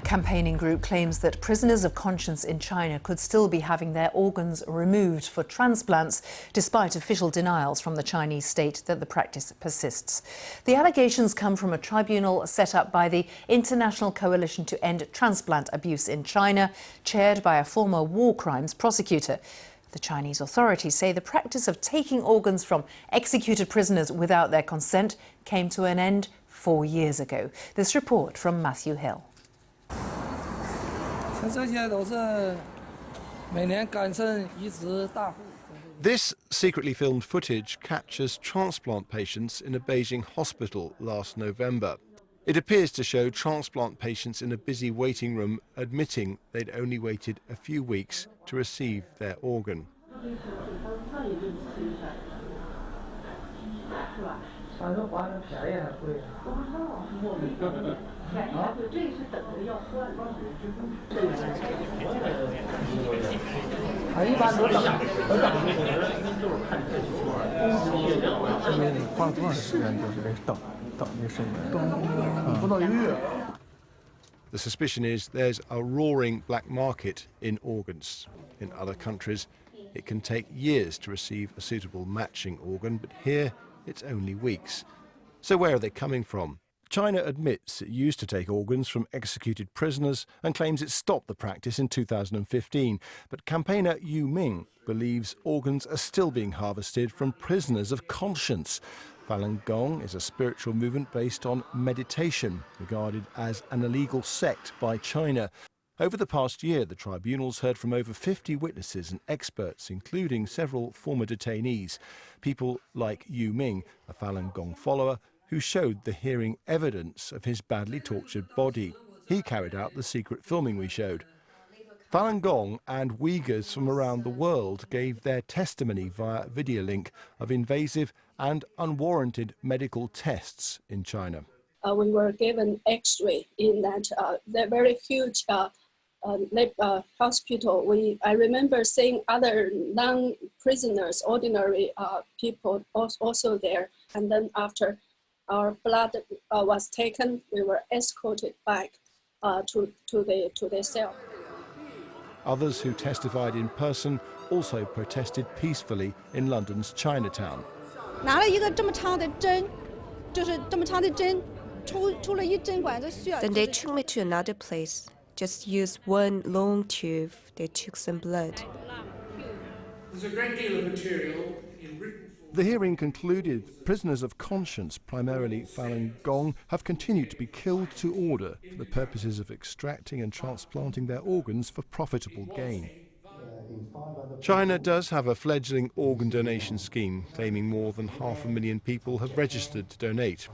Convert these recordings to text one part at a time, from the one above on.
campaigning group claims that prisoners of conscience in China could still be having their organs removed for transplants, despite official denials from the Chinese state that the practice persists. The allegations come from a tribunal set up by the International Coalition to End Transplant Abuse in China, chaired by a former war crimes prosecutor. The Chinese authorities say the practice of taking organs from executed prisoners without their consent came to an end 4 years ago. This report from Matthew Hill. This secretly filmed footage captures transplant patients in a Beijing hospital last November. It appears to show transplant patients in a busy waiting room admitting they'd only waited a few weeks to receive their organ. The suspicion is there's a roaring black market in organs. In other countries, it can take years to receive a suitable matching organ, but here it's only weeks. So where are they coming from? China admits it used to take organs from executed prisoners and claims it stopped the practice in 2015. But campaigner Yu Ming believes organs are still being harvested from prisoners of conscience. Falun Gong is a spiritual movement based on meditation, regarded as an illegal sect by China. Over the past year, the tribunals heard from over 50 witnesses and experts, including several former detainees. People like Yu Ming, a Falun Gong follower, who showed the hearing evidence of his badly tortured body. He carried out the secret filming we showed. Falun Gong and Uyghurs from around the world gave their testimony via video link of invasive and unwarranted medical tests in China. We were given X-ray in that very huge hospital. I remember seeing other non-prisoners, ordinary people also there. And then after our blood was taken, we were escorted back to the cell. Others who testified in person also protested peacefully in London's Chinatown. Then they took me to another place. Just used one long tube. They took some blood. There's a great deal of material in written form. The hearing concluded prisoners of conscience, primarily Falun Gong, have continued to be killed to order for the purposes of extracting and transplanting their organs for profitable gain. China does have a fledgling organ donation scheme, claiming more than 500,000 people have registered to donate.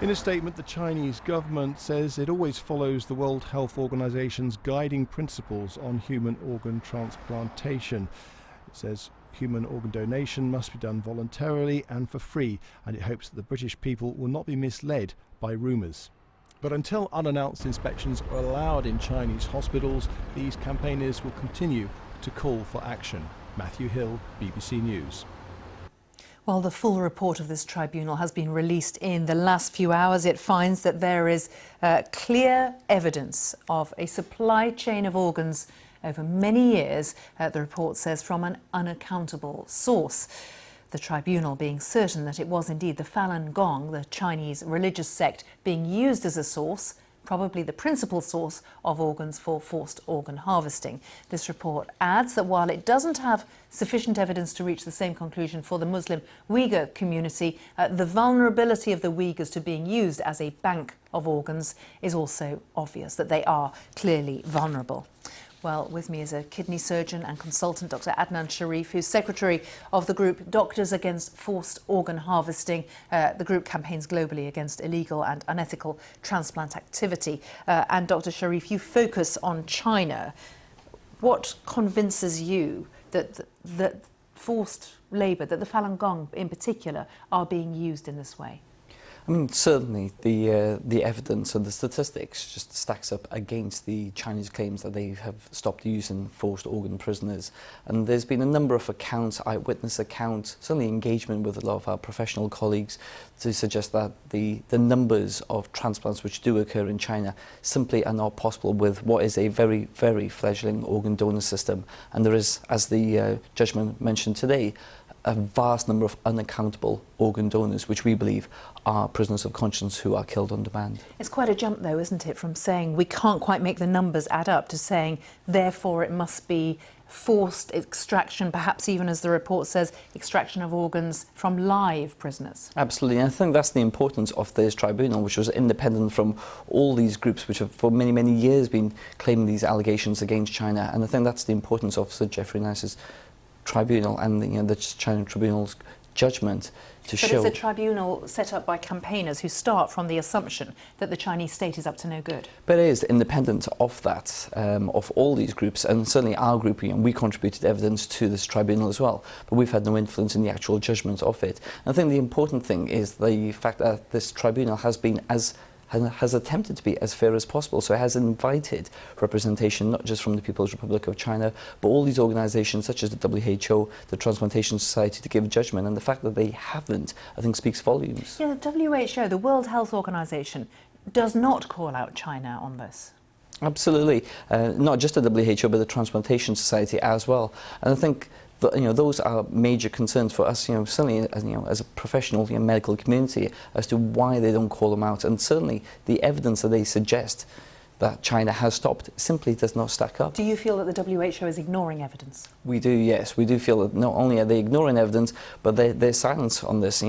In a statement, the Chinese government says it always follows the World Health Organization's guiding principles on human organ transplantation. It says human organ donation must be done voluntarily and for free, and it hopes that the British people will not be misled by rumours. But until unannounced inspections are allowed in Chinese hospitals, these campaigners will continue to call for action. Matthew Hill, BBC News. Well, the full report of this tribunal has been released in the last few hours. It finds that there is clear evidence of a supply chain of organs over many years, the report says, from an unaccountable source. The tribunal being certain that it was indeed the Falun Gong, the Chinese religious sect, being used as a source, probably the principal source of organs for forced organ harvesting. This report adds that while it doesn't have sufficient evidence to reach the same conclusion for the Muslim Uyghur community, the vulnerability of the Uyghurs to being used as a bank of organs is also obvious, that they are clearly vulnerable. Well, with me is a kidney surgeon and consultant, Dr. Adnan Sharif, who's secretary of the group Doctors Against Forced Organ Harvesting. The group campaigns globally against illegal and unethical transplant activity. And Dr. Sharif, you focus on China. What convinces you that forced labour, that the Falun Gong in particular, are being used in this way? I mean, certainly the evidence and the statistics just stacks up against the Chinese claims that they have stopped using forced organ prisoners. And there's been a number of accounts, eyewitness accounts, certainly engagement with a lot of our professional colleagues to suggest that the numbers of transplants which do occur in China simply are not possible with what is a very, very fledgling organ donor system. And there is, as the judgment mentioned today, a vast number of unaccountable organ donors, which we believe are prisoners of conscience who are killed on demand. It's quite a jump, though, isn't it, from saying we can't quite make the numbers add up to saying, therefore, it must be forced extraction, perhaps even, as the report says, extraction of organs from live prisoners. Absolutely, and I think that's the importance of this tribunal, which was independent from all these groups which have for many, many years been claiming these allegations against China. And I think that's the importance of Sir Geoffrey Nice's tribunal and the China Tribunal's judgment to show. But it's a tribunal set up by campaigners who start from the assumption that the Chinese state is up to no good. But it is independent of that, of all these groups, and certainly our group, we contributed evidence to this tribunal as well, but we've had no influence in the actual judgment of it. And I think the important thing is the fact that this tribunal has attempted to be as fair as possible. So it has invited representation not just from the People's Republic of China, but all these organisations such as the WHO, the Transplantation Society, to give judgment. And the fact that they haven't, I think, speaks volumes. Yeah, the WHO, the World Health Organization, does not call out China on this. Absolutely. Not just the WHO, but the Transplantation Society as well. And I think those are major concerns for us, certainly as a professional medical community, as to why they don't call them out. And certainly the evidence that they suggest that China has stopped simply does not stack up. Do you feel that the WHO is ignoring evidence? We do, yes. We do feel that not only are they ignoring evidence, but their silence on this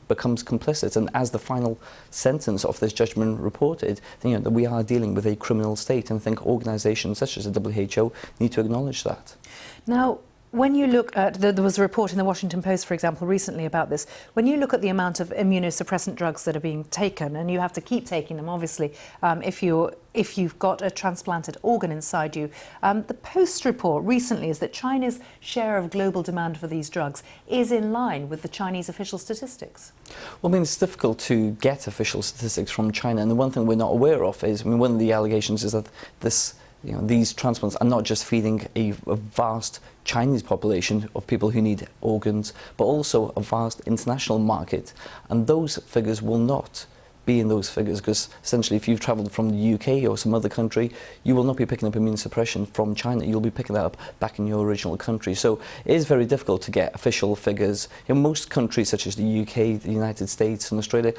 becomes complicit. And as the final sentence of this judgment reported, that we are dealing with a criminal state. And I think organisations such as the WHO need to acknowledge that. Now, when you look at, there was a report in the Washington Post, for example, recently about this. When you look at the amount of immunosuppressant drugs that are being taken, and you have to keep taking them, obviously, if you've got a transplanted organ inside you, the Post report recently is that China's share of global demand for these drugs is in line with the Chinese official statistics. Well, I mean, it's difficult to get official statistics from China, and the one thing we're not aware of is, one of the allegations is that these transplants are not just feeding a vast Chinese population of people who need organs, but also a vast international market. And those figures will not be in those figures, because essentially if you've travelled from the UK or some other country, you will not be picking up immunosuppression from China. You'll be picking that up back in your original country. So it is very difficult to get official figures. In most countries such as the UK, the United States and Australia,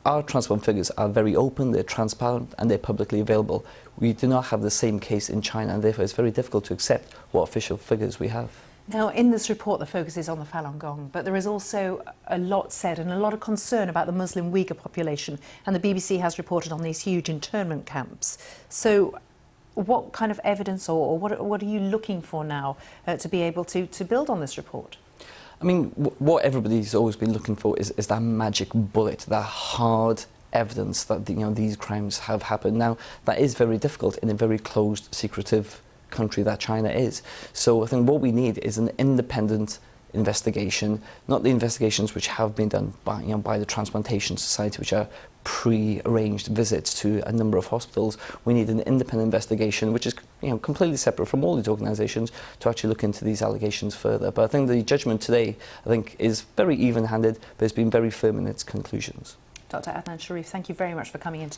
our transplant figures are very open, they're transparent and they're publicly available. We do not have the same case in China, and therefore it's very difficult to accept what official figures we have. Now, in this report, the focus is on the Falun Gong, but there is also a lot said and a lot of concern about the Muslim Uyghur population, and the BBC has reported on these huge internment camps. So what kind of evidence or what are you looking for now to be able to build on this report? I mean, what everybody's always been looking for is that magic bullet, that hard evidence that these crimes have happened. Now, that is very difficult in a very closed, secretive country that China is. So I think what we need is an independent investigation, not the investigations which have been done by the Transplantation Society, which are pre-arranged visits to a number of hospitals. We need an independent investigation which is completely separate from all these organisations to actually look into these allegations further. But I think the judgment today, is very even-handed, but it's been very firm in its conclusions. Dr. Adnan Sharif, thank you very much for coming in.